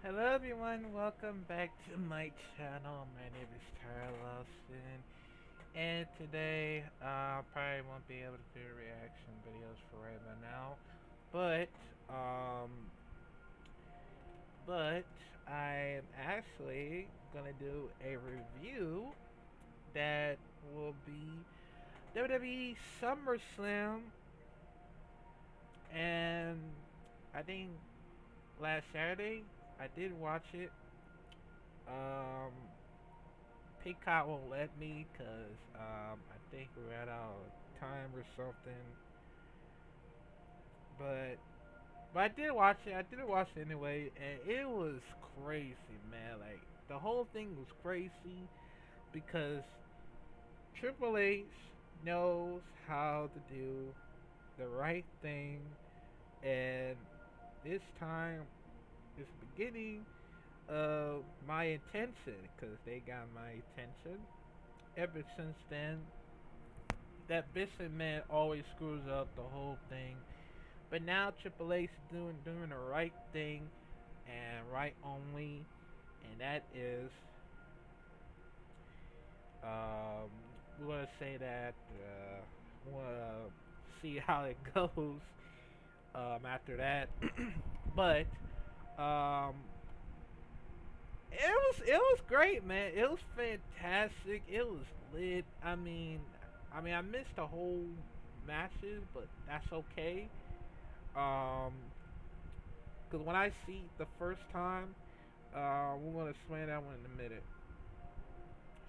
Hello everyone, welcome back to my channel. My name is Tyler Lawson, and today I probably won't be able to do reaction videos for right about now, but um, but I am actually gonna do a review that will be WWE Summerslam, and I think last Saturday I did watch it. Um, Peacock won't let me because I think we ran out of time or something. But but I did watch it. I did watch it anyway, and it was crazy, man. Like the whole thing was crazy because Triple H knows how to do the right thing, and this time it's the beginning of my intention because they got my attention. Ever since then, that Bishop man always screws up the whole thing. But now Triple H is doing the right thing and right only, and that is um, we're gonna say that we're gonna see how it goes after that. But um, it was great, man. It was fantastic. It was lit. I missed the whole matches, but that's okay. Um, Cause when I see it the first time, we're gonna explain that one in a minute.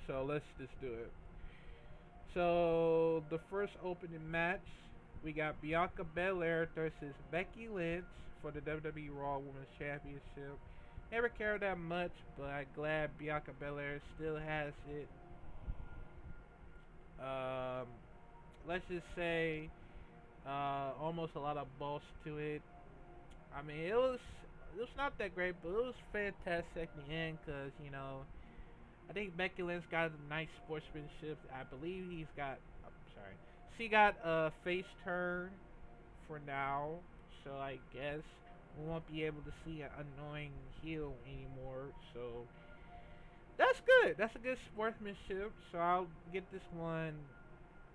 So let's just do it. So the first opening match, we got Bianca Belair versus Becky Lynch for the WWE Raw Women's Championship. Never cared that much, but I'm glad Bianca Belair still has it. Um, let's just say, almost a lot of balls to it. It was not that great, but it was fantastic in the end because I think Becky Lynch got a nice sportsmanship. I believe he's got. I'm sorry, she got a face turn for now, so I guess we won't be able to see an annoying heel anymore. So that's good. That's a good sportsmanship. So I'll get this one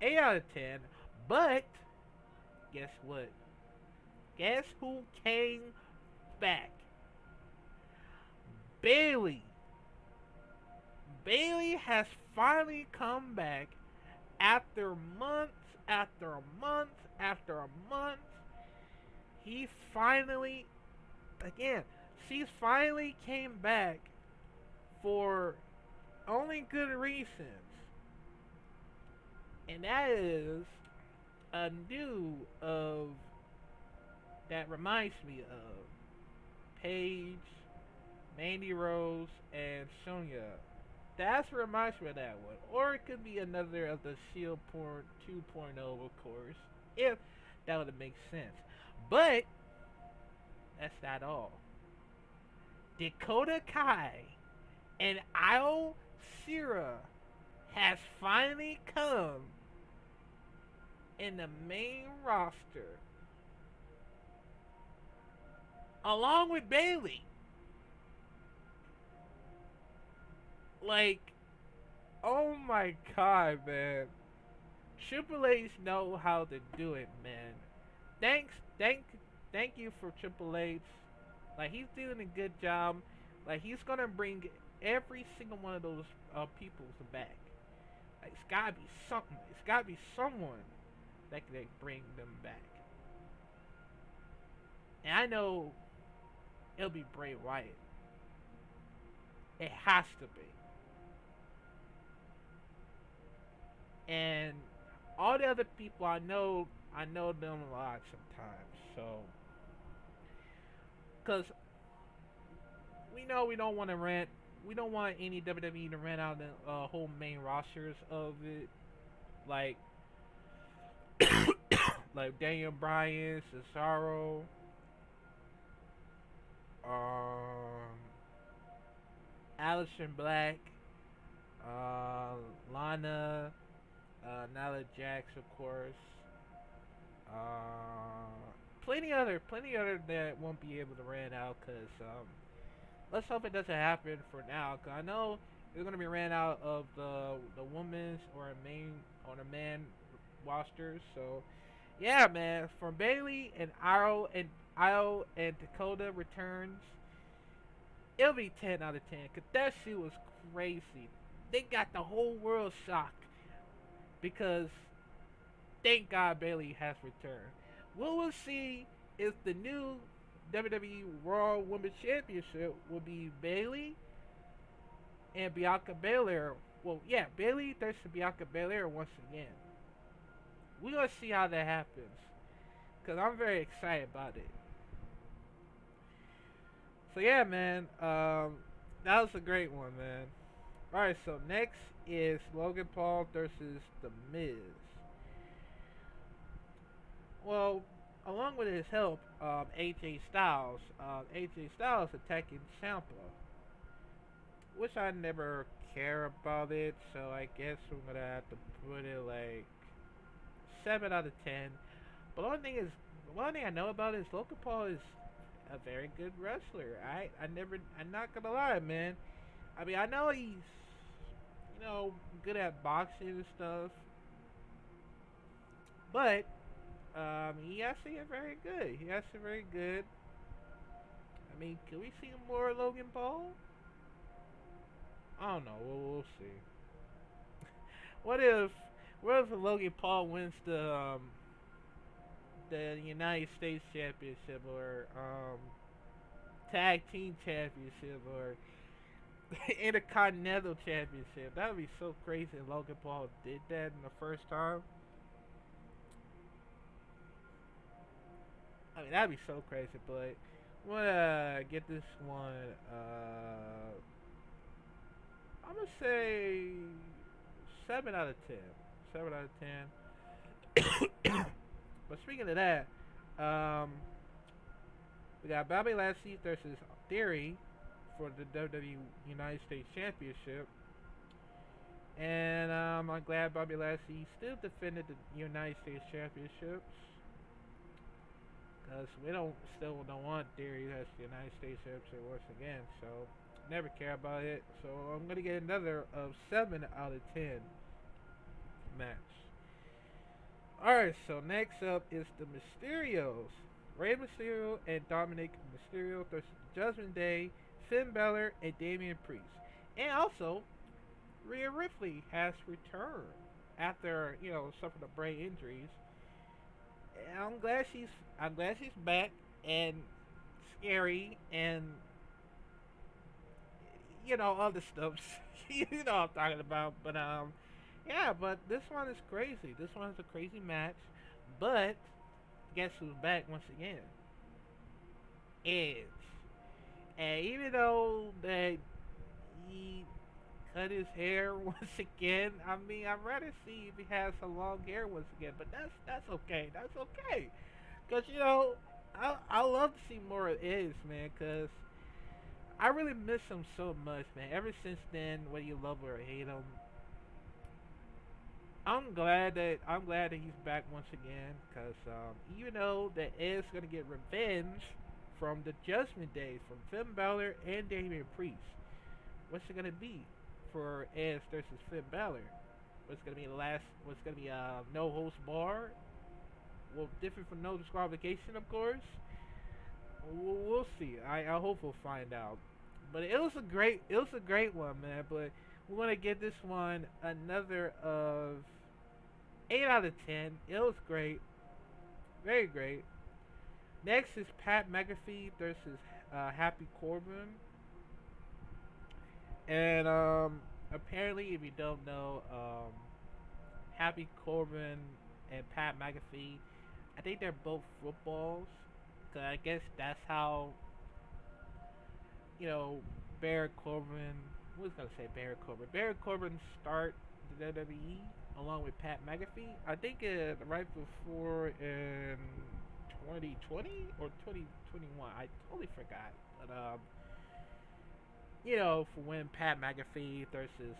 8 out of 10. But guess what? Guess who came back? Bailey. Bailey has finally come back after months after months after months. He finally, again, she finally came back for only good reasons. And that is a new of that reminds me of Paige, Mandy Rose, and Sonya. That's what reminds me of that one. Or it could be another of the Shield Port 2.0, of course, if that would make sense. But that's not all. Dakota Kai and Io Sierra has finally come in the main roster along with Bailey. Like, oh my god, man. Triple H know how to do it, man. Thanks, thank you for Triple H. Like he's doing a good job. Like he's gonna bring every single one of those peoples back. Like it's gotta be something. It's gotta be someone that can bring them back. And I know it'll be Bray Wyatt. It has to be. And all the other people I know them a lot sometimes. So, cause we know we don't want to rent. We don't want any WWE to rent out the whole main rosters of it, like like Daniel Bryan, Cesaro, um, Aleister Black, uh, Lana, Nyla Jax, of course. Plenty other that won't be able to rent out because Let's hope it doesn't happen for now, cause I know it's gonna be ran out of the women's or a main on a man rosters. So yeah, man, from Bailey and Io and Dakota returns, it'll be 10 out of 10. Cause that shit was crazy. They got the whole world shocked because thank God Bailey has returned. What we'll see is the new WWE Raw Women's Championship will be Bailey and Bianca Belair. Well, yeah, Bailey versus Bianca Belair once again. We're gonna see how that happens because I'm very excited about it. So yeah, man, that was a great one, man. All right, so next is Logan Paul versus The Miz. Well, along with his help, AJ Styles attacking Ciampa, which I never care about it, so I guess we're gonna have to put it like 7 out of 10. But the only thing I know about it is Logan Paul is a very good wrestler. I'm not gonna lie, man. I mean, I know he's, good at boxing and stuff, but he actually is very good. He actually very good. I mean, can we see more Logan Paul? I don't know. We'll see. What if what if Logan Paul wins the United States Championship or Tag Team Championship or Intercontinental Championship? That would be so crazy if Logan Paul did that in the first time. I mean, that'd be so crazy, but I'm gonna get this one. I'm gonna say 7 out of 10. 7 out of 10. But speaking of that, um, we got Bobby Lashley versus Theory for the WWE United States Championship, and I'm glad Bobby Lashley still defended the United States Championships. Cause we don't want Theory as the United States Championship once again, so never care about it. So I'm gonna get another of 7 out of 10 match. Alright, so next up is the Mysterios. Rey Mysterio and Dominic Mysterio versus Judgment Day, Finn Balor, and Damian Priest. And also, Rhea Ripley has returned after, suffering the brain injuries. And I'm glad she's back and scary and other stuff. You know what I'm talking about. But yeah, but this one is crazy. This one is a crazy match. But guess who's back once again? Edge. And even though that he cut his hair once again, I mean, I'd rather see if he has some long hair once again. But that's okay. That's okay. Cause I love to see more of Edge, man. Cause I really miss him so much, man. Ever since then, whether you love or hate him, I'm glad that he's back once again. Cause even though that Edge's gonna get revenge from the Judgment Day from Finn Balor and Damian Priest, what's it gonna be for Edge versus Finn Balor? What's gonna be the last? What's gonna be no host bar? Well, different from no disqualification, of course. We'll see. I hope we'll find out. But it was a great one, man. But we're gonna give this one another of 8 out of 10. It was great, very great. Next is Pat McAfee versus Happy Corbin, and apparently, if you don't know, Happy Corbin and Pat McAfee, I think they're both footballs. Cause I guess that's how Baron Corbin. Who's gonna say Baron Corbin? Baron Corbin start the WWE along with Pat McAfee. I think right before in 2020 or 2021. I totally forgot. But for when Pat McAfee versus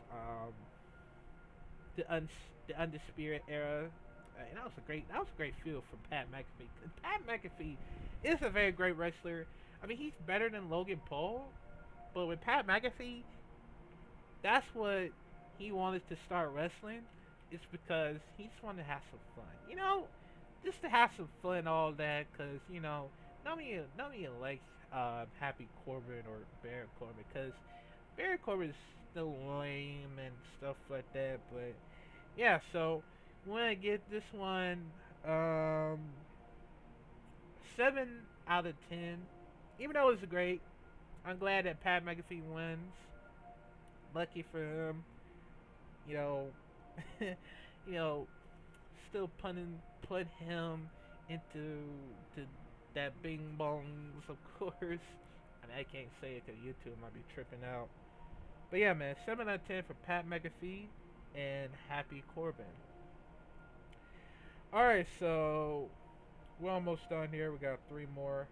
the the Undisputed Era. And that was a great feel for Pat McAfee. Pat McAfee is a very great wrestler. I mean, he's better than Logan Paul, But with Pat McAfee, that's what he wanted to start wrestling. It's because he just wanted to have some fun. Just to have some fun, all that. Cause nobody likes Happy Corbin or Baron Corbin, cause Baron Corbin is still lame and stuff like that. But yeah, so we're gonna get this one um 7 out of 10. Even though it's great, I'm glad that Pat McAfee wins. Lucky for him, you know, you know, still put him into to that Bing Bongs, of course. I mean, I can't say it because YouTube might be tripping out. But yeah, man, 7 out of 10 for Pat McAfee and Happy Corbin. All right, so we're almost done here. We got three more.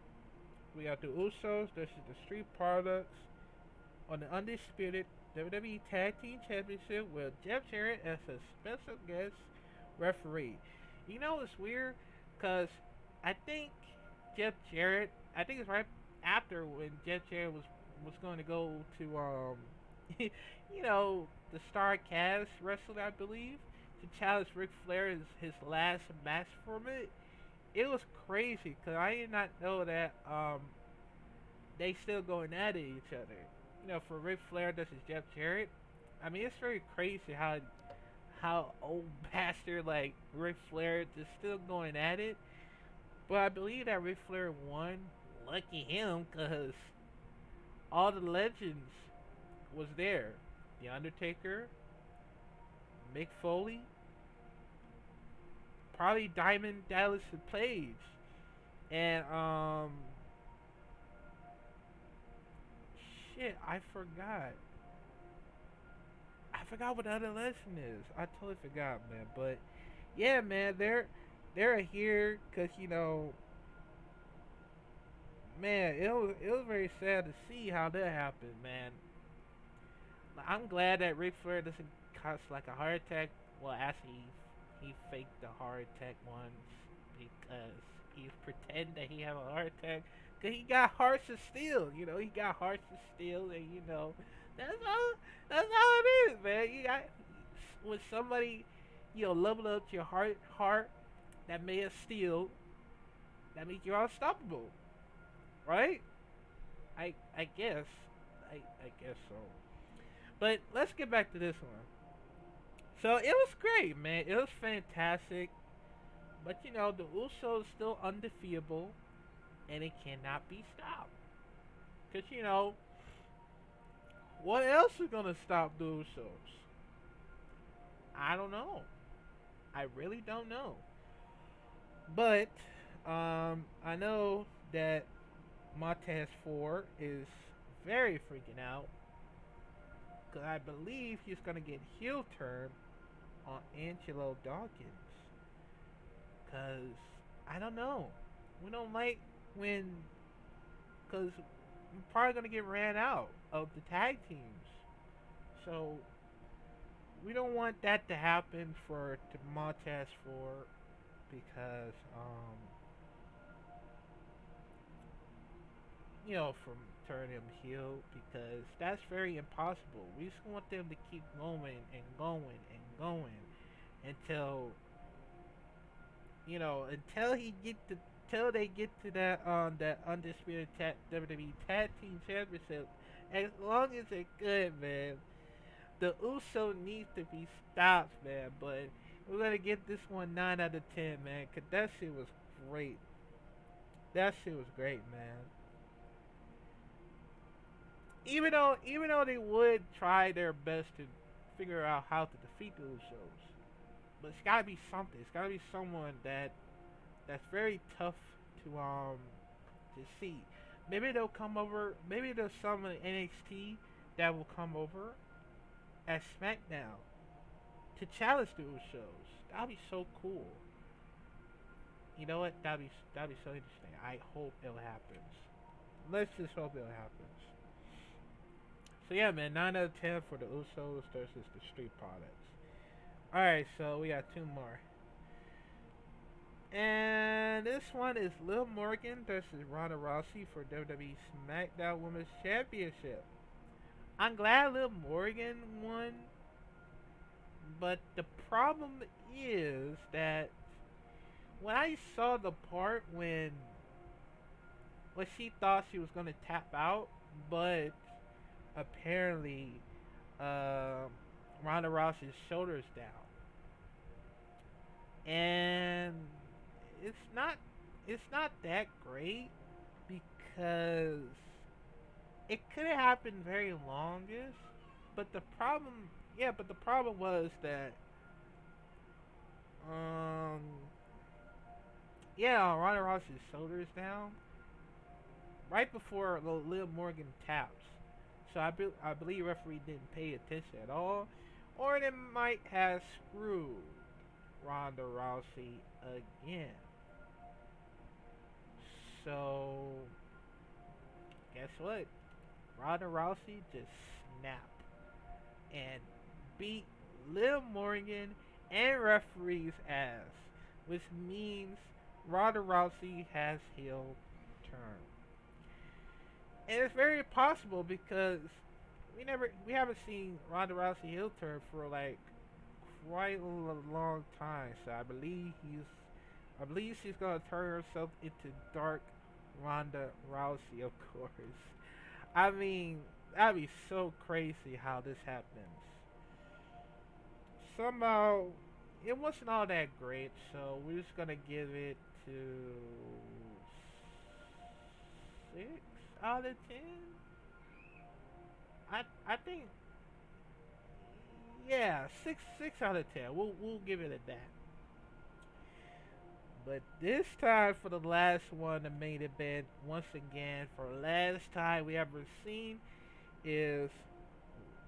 We got the Usos. This is the Street Products on the undisputed WWE Tag Team Championship with Jeff Jarrett as a special guest referee. It's weird because I think I think it's right after when Jeff Jarrett was going to go to the Star Cast wrestling, I believe, to challenge Ric Flair as his last match from it. It was crazy because I did not know that they still going at each other. For Ric Flair versus Jeff Jarrett. I mean, it's very crazy how old bastard like Ric Flair is still going at it. But I believe that Ric Flair won. Lucky him, cause all the legends was there. The Undertaker, Mick Foley, probably Diamond Dallas Page, and shit, I forgot. I forgot what the other legend is. I totally forgot, man. But yeah, man, they're here because man, it was very sad to see how that happened, man. I'm glad that Ric Flair doesn't cause like a heart attack. Well, actually, he faked the heart attack once because he's pretending that he have a heart attack. Cause he got hearts of steel, he got hearts of steel, and that's all. That's all it is, man. You got when somebody, level up your heart that made of steel. That means you're unstoppable, right? I guess, I guess so. But let's get back to this one. So it was great, man. It was fantastic. But the Usos still undefeatable, and it cannot be stopped. Cause what else is gonna stop the Usos? I don't know. I really don't know. But I know that Montez Ford is very freaking out. Cause I believe he's gonna get heel turn on Angelo Dawkins. Cause I don't know. We don't like when, cause we're probably gonna get ran out of the tag teams. So we don't want that to happen for Montez Ford because from turning him heel because that's very impossible. We just want them to keep going and going and going until until he get to till they get to that undisputed WWE Tag Team Championship. As long as it's good, man. The Uso needs to be stopped, man. But we're gonna get this one 9 out of 10, man. Cause that shit was great. That shit was great, man. Even though they would try their best to figure out how to defeat the Usos, but it's gotta be something. It's gotta be someone that's very tough to see. Maybe they'll come over. Maybe there's someone in NXT that will come over at SmackDown to challenge the Usos. That'd be so cool. You know what? That'd be so interesting. I hope it happens. Let's just hope it happens. So yeah, man, 9 out of 10 for the Usos versus the Street Products. All right, so we got two more. And this one is Liv Morgan versus Ronda Rousey for WWE SmackDown Women's Championship. I'm glad Liv Morgan won, but the problem is that when I saw the part when she thought she was gonna tap out, but apparently uh, Ronda Rousey's shoulders down, and it's not it's not that great because it could have happened very longest, but the problem was that um yeah, Ronda Rousey's shoulders down right before Liv Morgan taps. So I believe referee didn't pay attention at all, or they might have screwed Ronda Rousey again. So guess what? Ronda Rousey just snapped and beat Liv Morgan and referee's ass, which means Ronda Rousey has heel turn. And it's very possible because we haven't seen Ronda Rousey heel turn for like quite a long time. So I believe she's gonna turn herself into Dark Ronda Rousey, of course. I mean, that'd be so crazy how this happens. Somehow, it wasn't all that great, so we're just gonna give it to 6 out of 10. I think yeah, six out of 10. We'll give it at that. But this time for the last one, the main event, once again, for the last time we ever seen, is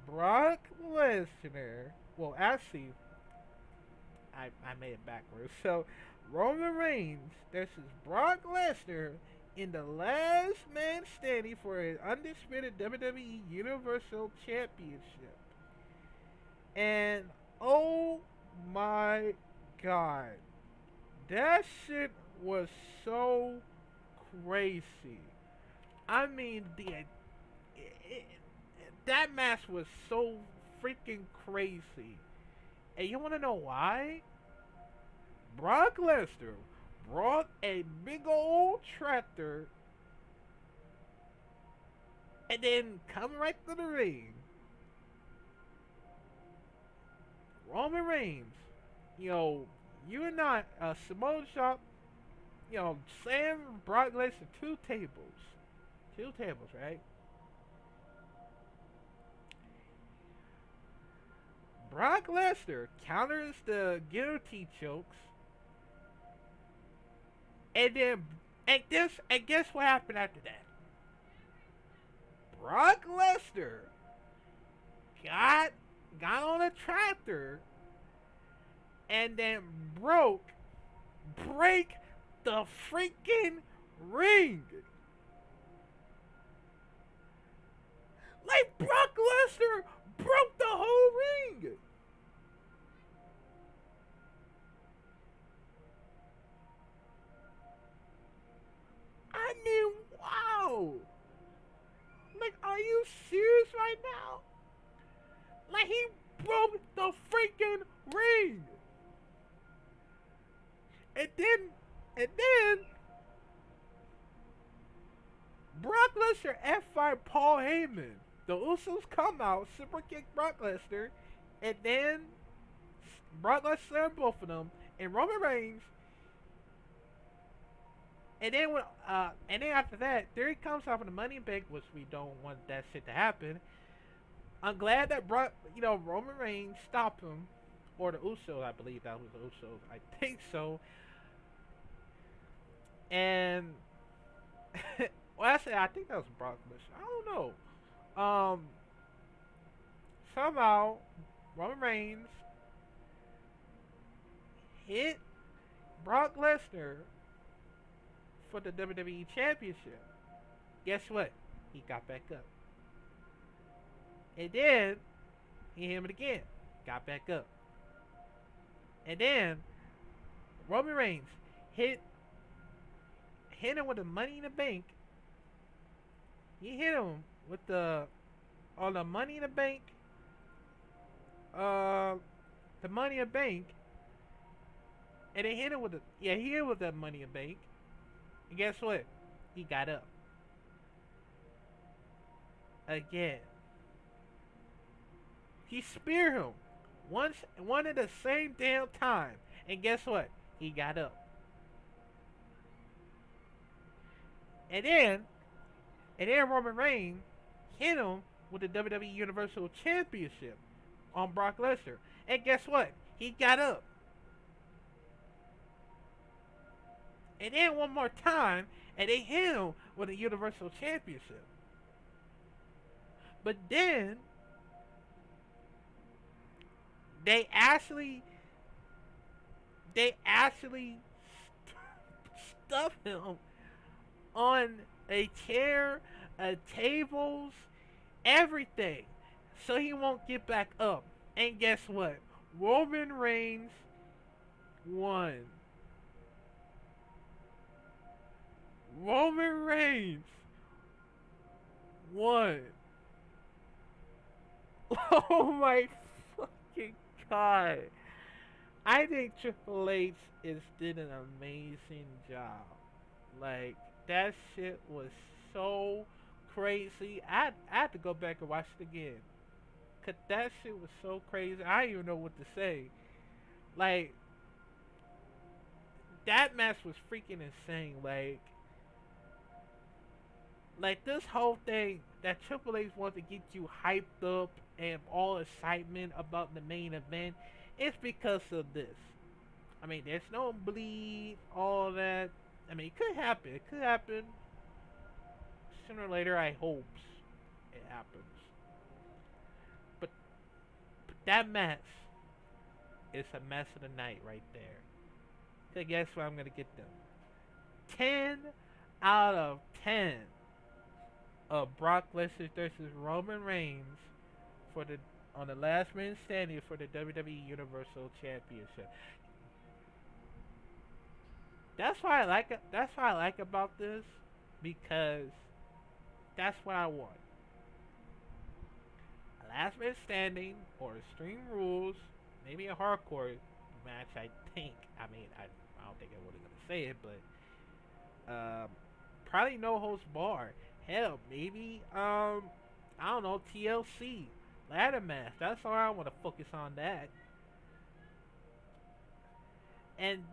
Brock Lesnar. Well, actually, I made it backwards. So, Roman Reigns versus Brock Lesnar in the last man standing for an undisputed WWE Universal Championship. And, oh my god. That shit was so crazy. I mean, that match was so freaking crazy. And you want to know why? Brock Lesnar brought a big old tractor and then come right to the ring. Roman Reigns, you and I, Samoa Shop, Sam Brock Lesnar two tables. Two tables, right? Brock Lesnar counters the guillotine chokes, and then and guess what happened after that? Brock Lesnar got on a tractor and then break the freaking ring. Like Brock Lesnar broke the whole ring. I mean, wow. Like, are you serious right now? Like, he broke the freaking ring. And then, Brock Lesnar F5 Paul Heyman. The Usos come out, super kick Brock Lesnar, and then Brock Lesnar slammed both of them, and Roman Reigns. And then after that, there he comes out for the Money in Bank, which we don't want that shit to happen. I'm glad that Roman Reigns stopped him, or the Usos, I believe that was the Usos. I think so. And well, actually, I think that was Brock Lesnar. I don't know. Somehow Roman Reigns hit Brock Lesnar for the WWE Championship. Guess what? He got back up. And then he hit him again. Got back up. And then Roman Reigns hit him with the Money in the Bank. He hit him with the on the Money in the Bank, uh, the Money in the Bank, and they hit him with the yeah, he hit with that Money in the Bank, and guess what? He got up again. He speared him once, one at the same damn time, and guess what? He got up, and then Roman Reigns hit him with the WWE Universal Championship on Brock Lesnar, and guess what? He got up. And then one more time, and they hit him with a Universal Championship. But then they actually they actually stuff him on a chair, tables, everything, so he won't get back up. And guess what? Roman Reigns won. Roman Reigns won. Oh my fucking god. I think Triple H did an amazing job. Like, that shit was so crazy. I had to go back and watch it again. Cause that shit was so crazy. I didn't even know what to say. Like, that match was freaking insane. Like this whole thing that Triple H wants to get you hyped up and all excitement about the main event, it's because of this. I mean, there's no bleed, all that. I mean, it could happen. It could happen. Sooner or later, I hope it happens. But, that match is a match of the night right there. So guess what I'm going to get them? 10 out of 10 of Brock Lesnar versus Roman Reigns for the on the last man standing for the WWE Universal Championship. That's why I like it. That's what I like about this, because that's what I want. A last man standing or Extreme Rules, maybe a hardcore match. I think. I mean, I don't think I'm really gonna say it, but probably no holds bar. Hell, maybe I don't know, TLC ladder match. That's all I want to focus on that. And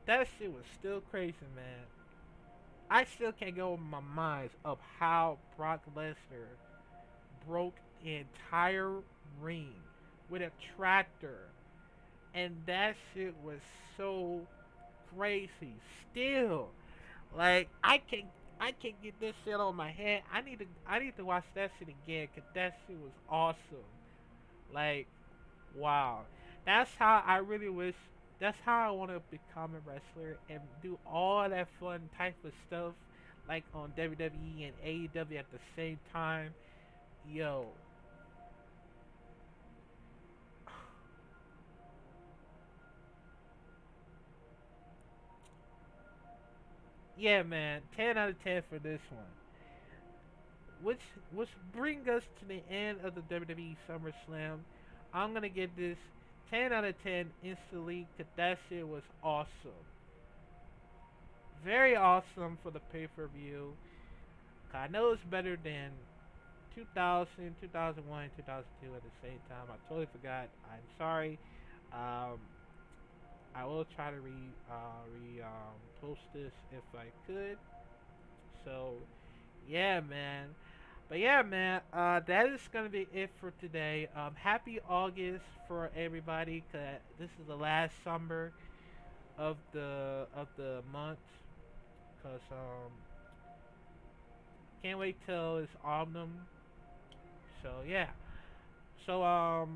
that shit was still crazy, man. I still can't get over my mind of how Brock Lesnar broke the entire ring with a tractor, and that shit was so crazy. Still, like I can't get this shit on my head. I need to watch that shit again, cause that shit was awesome. Like, wow. That's how I really wish. That's how I want to become a wrestler and do all that fun type of stuff, like on WWE and AEW at the same time. Yo, yeah, man. 10 out of 10 for this one. Which bring us to the end of the WWE SummerSlam. I'm gonna give this 10 out of 10 instantly, cause that shit was awesome. Very awesome for the pay-per-view. I know it's better than 2000, 2001, 2002 at the same time. I totally forgot. I'm sorry. Um, I will try to post this if I could. So, yeah, man. But yeah, man, that is gonna be it for today. Happy August for everybody, 'cause this is the last summer of the month. 'Cause can't wait till it's autumn. So yeah. So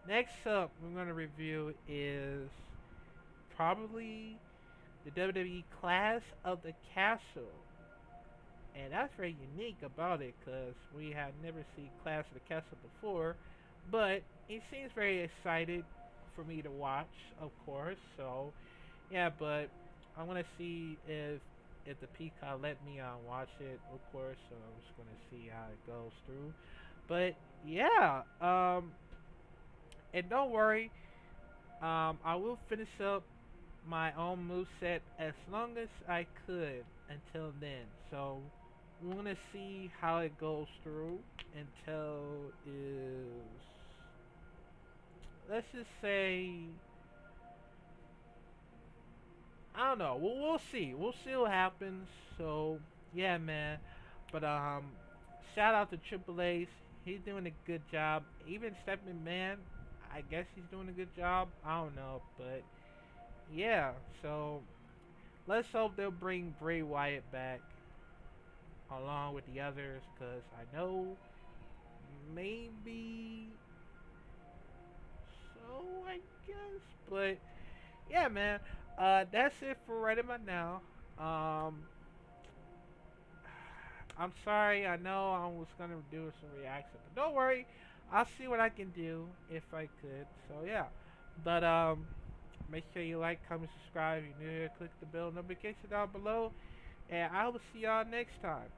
next up we're gonna review is probably the WWE Clash of the Castle. And that's very unique about it, because we have never seen Clash of the Castle before. But it seems very excited for me to watch, of course. So, yeah, but I want to see if if the Peacock let me watch it, of course. So I'm just gonna see how it goes through. But yeah, and don't worry, I will finish up my own move set as long as I could until then. So we're gonna see how it goes through until is, let's just say, I don't know. We'll see. We'll see what happens. So yeah, man. But shout out to Triple H. He's doing a good job. Even Stephanie Man, I guess he's doing a good job. I don't know, but yeah. So let's hope they'll bring Bray Wyatt back along with the others, cause I know maybe so. I guess, but yeah, man. That's it for right about now. Um, I'm sorry. I know I was gonna do some reaction, but don't worry. I'll see what I can do if I could. So yeah, but make sure you like, comment, subscribe. If you're new here, click the bell notification down below, and I will see y'all next time.